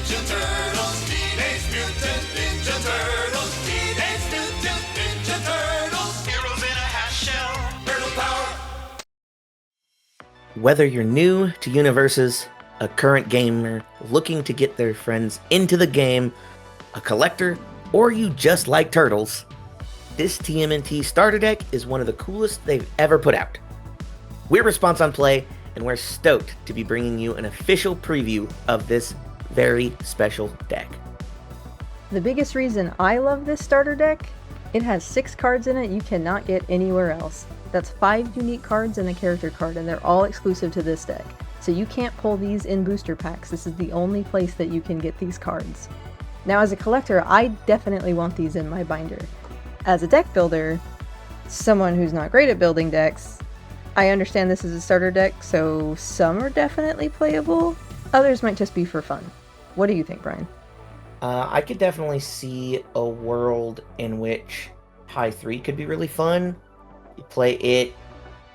Ninja Turtles. Teenage Mutant Ninja Turtles. Teenage Mutant Ninja Turtles. Heroes in a half shell. Turtle power. Whether you're new to Universus, a current gamer looking to get their friends into the game, a collector, or you just like turtles, this TMNT starter deck is one of the coolest they've ever put out. We're Response on Play, and we're stoked to be bringing you an official preview of this very special deck. The biggest reason I love this starter deck, it has 6 cards in it you cannot get anywhere else. That's 5 unique cards and a character card, and they're all exclusive to this deck. So you can't pull these in booster packs. This is the only place that you can get these cards. Now as a collector, I definitely want these in my binder. As a deck builder, someone who's not great at building decks, I understand this is a starter deck, so some are definitely playable. Others might just be for fun. What do you think, Brian? I could definitely see a world in which High 3 could be really fun. You play it,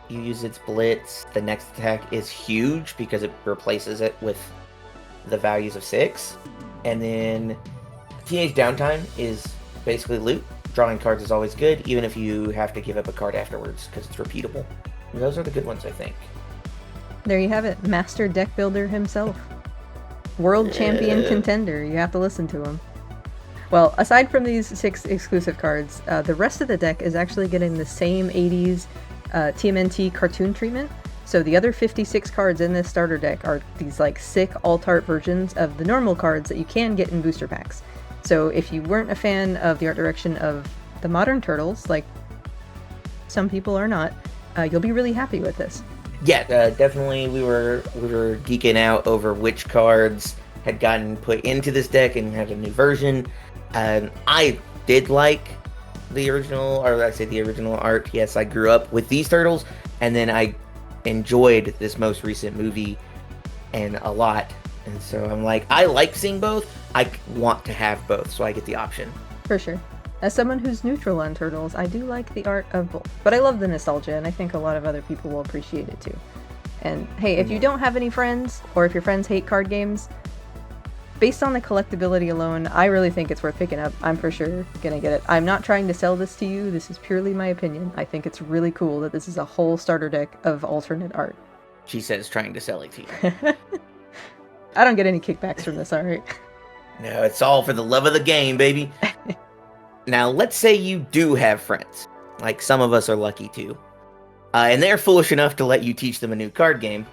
you use its Blitz, the next attack is huge because it replaces it with the values of 6. And then Teenage Downtime is basically loot. Drawing cards is always good, even if you have to give up a card afterwards, because it's repeatable. And those are the good ones, I think. There you have it, master deck builder himself. World champion contender, you have to listen to him. Well, aside from these 6 exclusive cards, the rest of the deck is actually getting the same 80s TMNT cartoon treatment. So the other 56 cards in this starter deck are these like sick alt-art versions of the normal cards that you can get in booster packs. So if you weren't a fan of the art direction of the modern Turtles, like some people are not, you'll be really happy with this. Yeah, definitely we were geeking out over which cards had gotten put into this deck and had a new version. I did like the original, or I say the original art. Yes, I grew up with these turtles, and then I enjoyed this most recent movie and a lot. And so I'm like, I like seeing both. I want to have both, so I get the option. For sure. As someone who's neutral on Turtles, I do like the art of both. But I love the nostalgia, and I think a lot of other people will appreciate it too. And hey, if you don't have any friends, or if your friends hate card games, based on the collectibility alone, I really think it's worth picking up. I'm for sure gonna get it. I'm not trying to sell this to you. This is purely my opinion. I think it's really cool that this is a whole starter deck of alternate art. She says trying to sell it to you. I don't get any kickbacks from this, alright? No, it's all for the love of the game, baby. Now, let's say you do have friends, like some of us are lucky to, and they're foolish enough to let you teach them a new card game.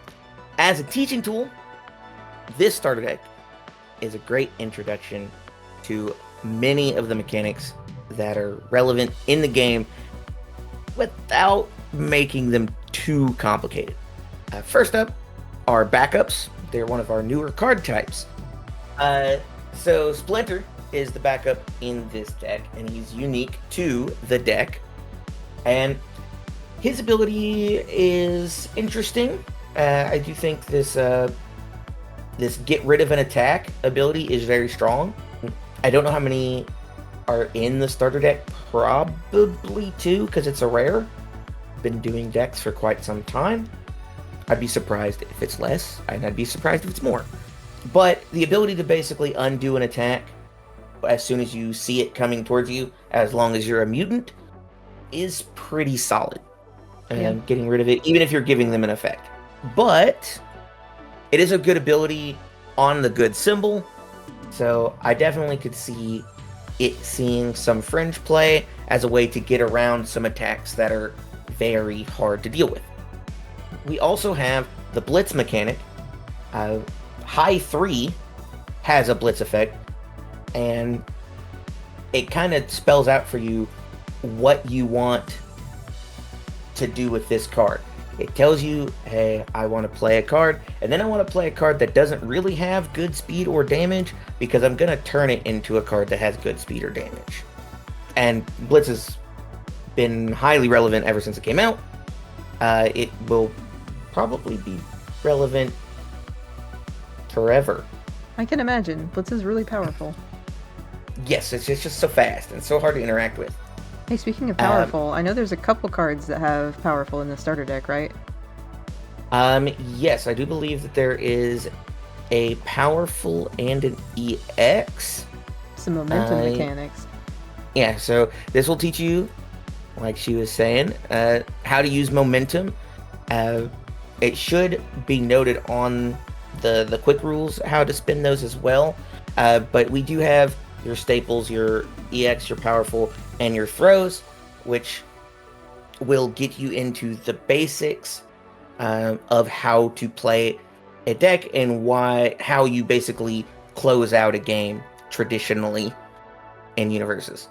As a teaching tool, this starter deck is a great introduction to many of the mechanics that are relevant in the game without making them too complicated. First up are backups. They're one of our newer card types. So Splinter is the backup in this deck, and he's unique to the deck. And his ability is interesting. I do think this get rid of an attack ability is very strong. I don't know how many are in the starter deck. Probably 2, because it's a rare. Been doing decks for quite some time. I'd be surprised if it's less, and I'd be surprised if it's more. But the ability to basically undo an attack as soon as you see it coming towards you, as long as you're a mutant, is pretty solid. And getting rid of it, even if you're giving them an effect. But it is a good ability on the good symbol, so I definitely could see it seeing some fringe play as a way to get around some attacks that are very hard to deal with. We also have the Blitz mechanic. High 3 has a Blitz effect, and it kind of spells out for you what you want to do with this card. It tells you, hey, I want to play a card, and then I want to play a card that doesn't really have good speed or damage, because I'm going to turn it into a card that has good speed or damage. And Blitz has been highly relevant ever since it came out. It will probably be relevant forever. I can imagine. Blitz is really powerful. Yes, it's just so fast and so hard to interact with. Hey, speaking of powerful, I know there's a couple cards that have powerful in the starter deck, right? Yes, I do believe that there is a powerful and an EX. Some momentum mechanics. Yeah, so this will teach you, like she was saying, how to use momentum. It should be noted on the quick rules how to spin those as well. But we do have your staples, your EX, your powerful, and your throws, which will get you into the basics of how to play a deck and how you basically close out a game traditionally in Universus.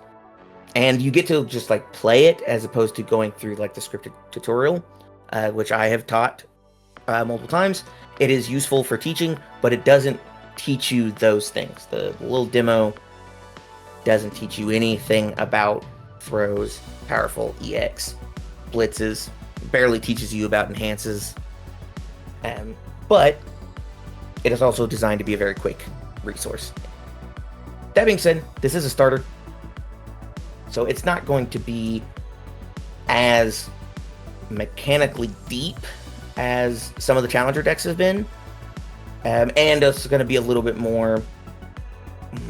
And you get to just like play it as opposed to going through like the scripted tutorial, which I have taught multiple times. It is useful for teaching, but it doesn't teach you those things. The little demo doesn't teach you anything about throws, powerful, EX, blitzes, barely teaches you about enhances. But it is also designed to be a very quick resource. That being said, this is a starter, so it's not going to be as mechanically deep as some of the challenger decks have been, and it's going to be a little bit more,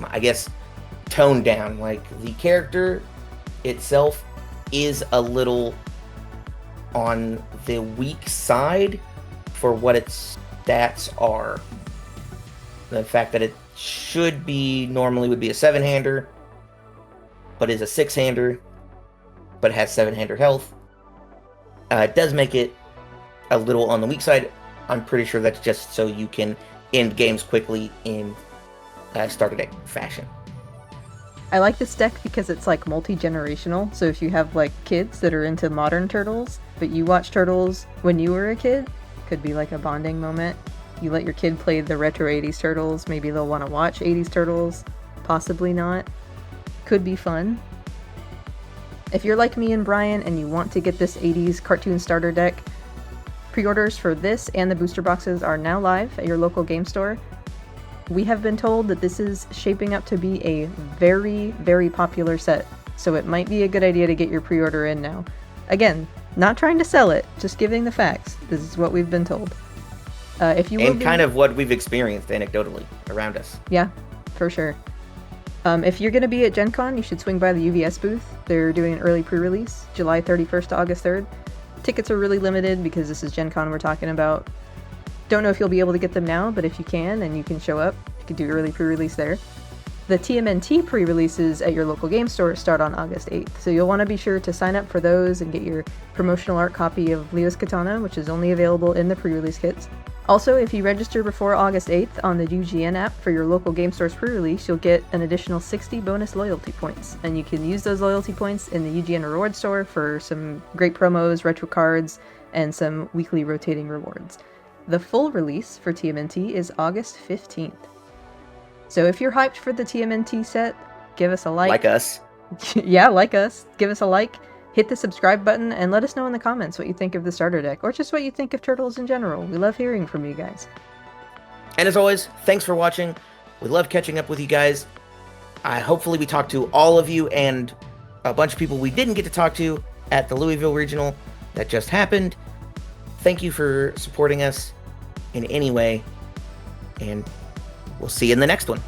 I guess, toned down. Like, the character itself is a little on the weak side for what its stats are. The fact that it should be, normally would be a 7-hander, but is a 6-hander, but has 7-hander health. It does make it a little on the weak side. I'm pretty sure that's just so you can end games quickly in starter deck fashion. I like this deck because it's like multi-generational, so if you have like kids that are into modern Turtles, but you watch Turtles when you were a kid, could be like a bonding moment. You let your kid play the retro 80s Turtles, maybe they'll want to watch 80s Turtles, possibly not. Could be fun. If you're like me and Brian and you want to get this 80s cartoon starter deck, pre-orders for this and the booster boxes are now live at your local game store. We have been told that this is shaping up to be a very, very popular set, so it might be a good idea to get your pre-order in now. Again, not trying to sell it, just giving the facts. This is what we've been told. If you and kind of what we've experienced anecdotally around us. Yeah, for sure. If you're going to be at Gen Con, you should swing by the UVS booth. They're doing an early pre-release, July 31st to August 3rd. Tickets are really limited because this is Gen Con we're talking about. Don't know if you'll be able to get them now, but if you can and you can show up, you can do early pre-release there. The TMNT pre-releases at your local game store start on August 8th, so you'll want to be sure to sign up for those and get your promotional art copy of Leo's Katana, which is only available in the pre-release kits. Also, if you register before August 8th on the UGN app for your local game store's pre-release, you'll get an additional 60 bonus loyalty points, and you can use those loyalty points in the UGN reward store for some great promos, retro cards, and some weekly rotating rewards. The full release for TMNT is August 15th. So if you're hyped for the TMNT set, give us a like. Like us. Yeah, like us. Give us a like. Hit the subscribe button and let us know in the comments what you think of the starter deck, or just what you think of Turtles in general. We love hearing from you guys. And as always, thanks for watching. We love catching up with you guys. Hopefully we talked to all of you and a bunch of people we didn't get to talk to at the Louisville Regional that just happened. Thank you for supporting us in any way, and we'll see you in the next one.